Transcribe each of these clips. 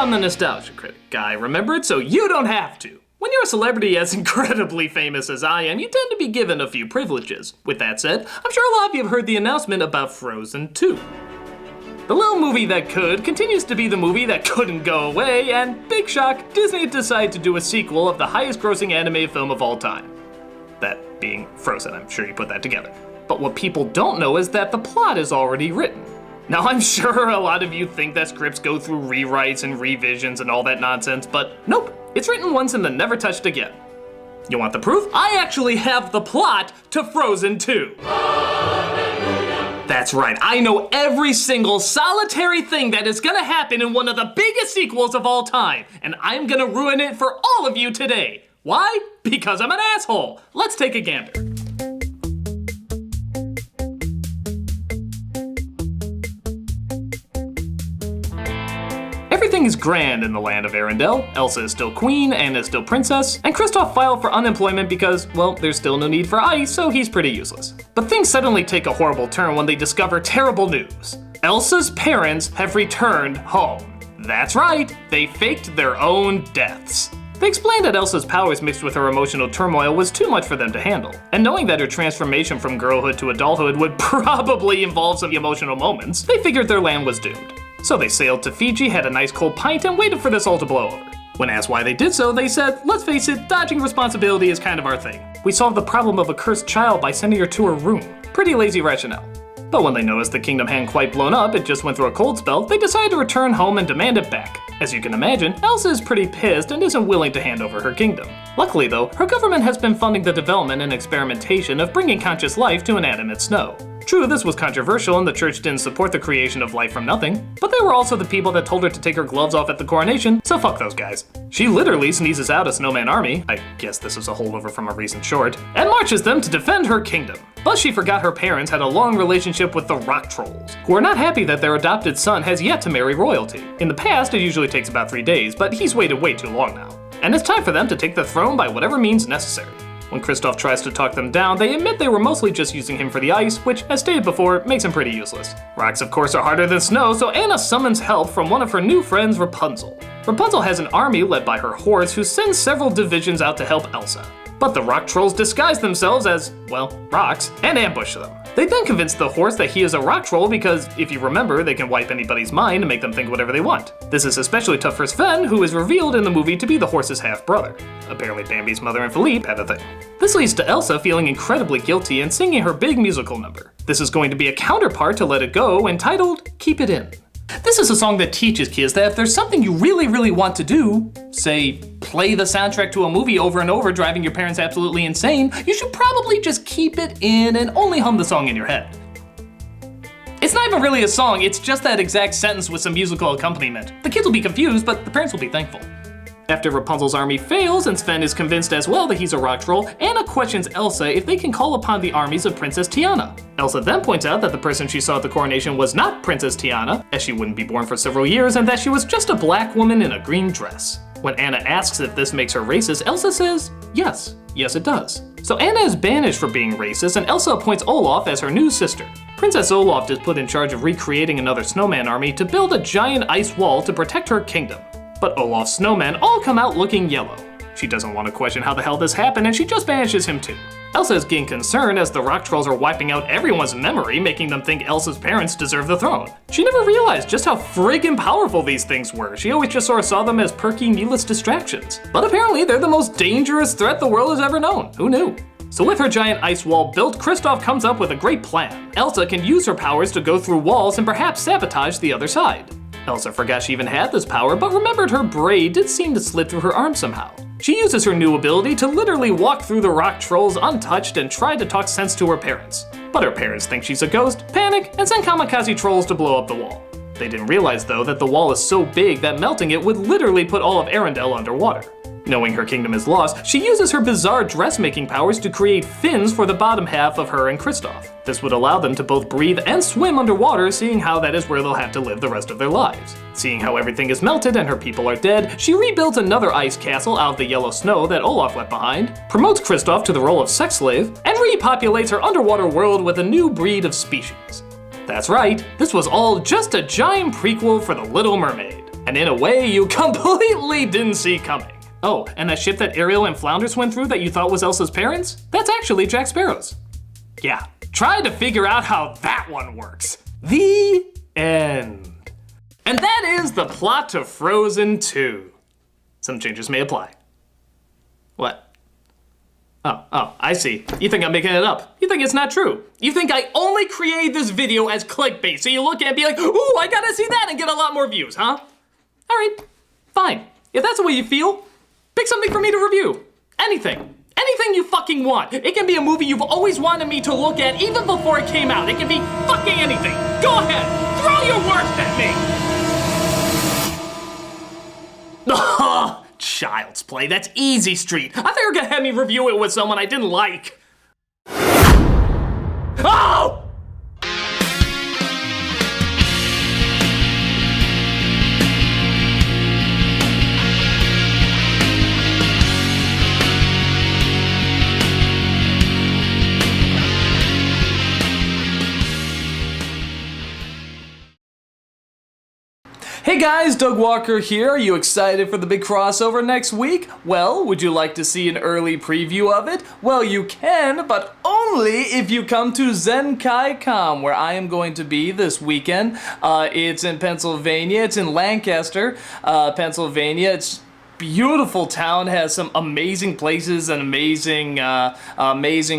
I'm the nostalgia critic guy, remember it? So you don't have to. When you're a celebrity as incredibly famous as I am, you tend to be given a few privileges. With that said, I'm sure a lot of you have heard the announcement about Frozen 2. The little movie that could continues to be the movie that couldn't go away, and big shock, Disney decided to do a sequel of the highest grossing animated film of all time. That being Frozen, I'm sure you put that together. But what people don't know is that the plot is already written. Now I'm sure a lot of you think that scripts go through rewrites and revisions and all that nonsense, but nope, it's written once and then never touched again. You want the proof? I actually have the plot to Frozen 2. That's right, I know every single solitary thing that is gonna happen in one of the biggest sequels of all time, and I'm gonna ruin it for all of you today. Why? Because I'm an asshole. Let's take a gander. Everything is grand in the land of Arendelle. Elsa is still queen, Anna is still princess, and Kristoff filed for unemployment because, well, there's still no need for ice, so he's pretty useless. But things suddenly take a horrible turn when they discover terrible news. Elsa's parents have returned home. That's right, they faked their own deaths. They explained that Elsa's powers mixed with her emotional turmoil was too much for them to handle, and knowing that her transformation from girlhood to adulthood would probably involve some emotional moments, they figured their land was doomed. So they sailed to Fiji, had a nice cold pint, and waited for this all to blow over. When asked why they did so, they said, let's face it, dodging responsibility is kind of our thing. We solved the problem of a cursed child by sending her to her room. Pretty lazy rationale. But when they noticed the kingdom hadn't quite blown up, it just went through a cold spell, they decided to return home and demand it back. As you can imagine, Elsa is pretty pissed and isn't willing to hand over her kingdom. Luckily though, her government has been funding the development and experimentation of bringing conscious life to inanimate snow. True, this was controversial and the church didn't support the creation of life from nothing, but they were also the people that told her to take her gloves off at the coronation, so fuck those guys. She literally sneezes out a snowman army, I guess this is a holdover from a recent short, and marches them to defend her kingdom. Plus she forgot her parents had a long relationship with the rock trolls, who are not happy that their adopted son has yet to marry royalty. In the past, it usually takes about 3 days, but he's waited way too long now. And it's time for them to take the throne by whatever means necessary. When Kristoff tries to talk them down, they admit they were mostly just using him for the ice, which, as stated before, makes him pretty useless. Rocks, of course, are harder than snow, so Anna summons help from one of her new friends, Rapunzel. Rapunzel has an army led by her horse who sends several divisions out to help Elsa. But the rock trolls disguise themselves as, well, rocks, and ambush them. They then convince the horse that he is a rock troll because, if you remember, they can wipe anybody's mind and make them think whatever they want. This is especially tough for Sven, who is revealed in the movie to be the horse's half-brother. Apparently Bambi's mother and Philippe had a thing. This leads to Elsa feeling incredibly guilty and singing her big musical number. This is going to be a counterpart to Let It Go, entitled Keep It In. This is a song that teaches kids that if there's something you really want to do, say, play the soundtrack to a movie over and over driving your parents absolutely insane, you should probably just keep it in and only hum the song in your head. It's not even really a song, it's just that exact sentence with some musical accompaniment. The kids will be confused, but the parents will be thankful. After Rapunzel's army fails and Sven is convinced as well that he's a rock troll, Anna questions Elsa if they can call upon the armies of Princess Tiana. Elsa then points out that the person she saw at the coronation was not Princess Tiana, as she wouldn't be born for several years, and that she was just a black woman in a green dress. When Anna asks if this makes her racist, Elsa says, yes it does. So Anna is banished for being racist and Elsa appoints Olaf as her new sister. Princess Olaf is put in charge of recreating another snowman army to build a giant ice wall to protect her kingdom. But Olaf's snowmen all come out looking yellow. She doesn't want to question how the hell this happened and she just banishes him too. Elsa is getting concerned as the rock trolls are wiping out everyone's memory, making them think Elsa's parents deserve the throne. She never realized just how friggin' powerful these things were. She always just sort of saw them as perky, needless distractions. But apparently they're the most dangerous threat the world has ever known. Who knew? So with her giant ice wall built, Kristoff comes up with a great plan. Elsa can use her powers to go through walls and perhaps sabotage the other side. Elsa forgot she even had this power, but remembered her braid did seem to slip through her arm somehow. She uses her new ability to literally walk through the rock trolls untouched and try to talk sense to her parents. But her parents think she's a ghost, panic, and send kamikaze trolls to blow up the wall. They didn't realize though that the wall is so big that melting it would literally put all of Arendelle underwater. Knowing her kingdom is lost, she uses her bizarre dressmaking powers to create fins for the bottom half of her and Kristoff. This would allow them to both breathe and swim underwater, seeing how that is where they'll have to live the rest of their lives. Seeing how everything is melted and her people are dead, she rebuilds another ice castle out of the yellow snow that Olaf left behind, promotes Kristoff to the role of sex slave, and repopulates her underwater world with a new breed of species. That's right, this was all just a giant prequel for The Little Mermaid. And in a way you completely didn't see coming. Oh, and that ship that Ariel and Flounders went through that you thought was Elsa's parents? That's actually Jack Sparrow's. Yeah, try to figure out how that one works. The end. And that is the plot to Frozen 2. Some changes may apply. What? Oh, I see. You think I'm making it up. You think it's not true. You think I only created this video as clickbait, so you look at it and be like, ooh, I gotta see that and get a lot more views, huh? All right, fine. If that's the way you feel, pick something for me to review. Anything. Anything you fucking want. It can be a movie you've always wanted me to look at even before it came out. It can be fucking anything. Go ahead, throw your worst at me. Child's Play, that's easy street. I thought you were gonna have me review it with someone I didn't like. Oh! Hey guys, Doug Walker here. Are you excited for the big crossover next week? Well, would you like to see an early preview of it? Well, you can, but only if you come to ZenkaiCon, where I am going to be this weekend. It's in Pennsylvania. It's in Lancaster, Pennsylvania. It's beautiful town, has some amazing places and amazing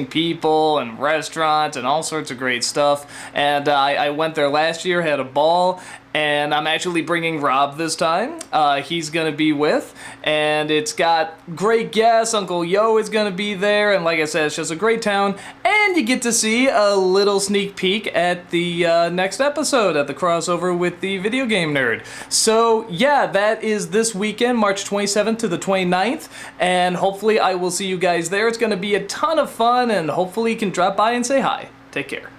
people and restaurants and all sorts of great stuff. And I went there last year, had a ball, and I'm actually bringing Rob this time. He's gonna be with, and it's got great guests. Uncle Yo is gonna be there, and like I said, it's just a great town, and you get to see a little sneak peek at the next episode at the crossover with the video game nerd. So yeah, that is this weekend, March 27th to the 29th, and hopefully I will see you guys there. It's gonna be a ton of fun, and hopefully you can drop by and say hi. Take care.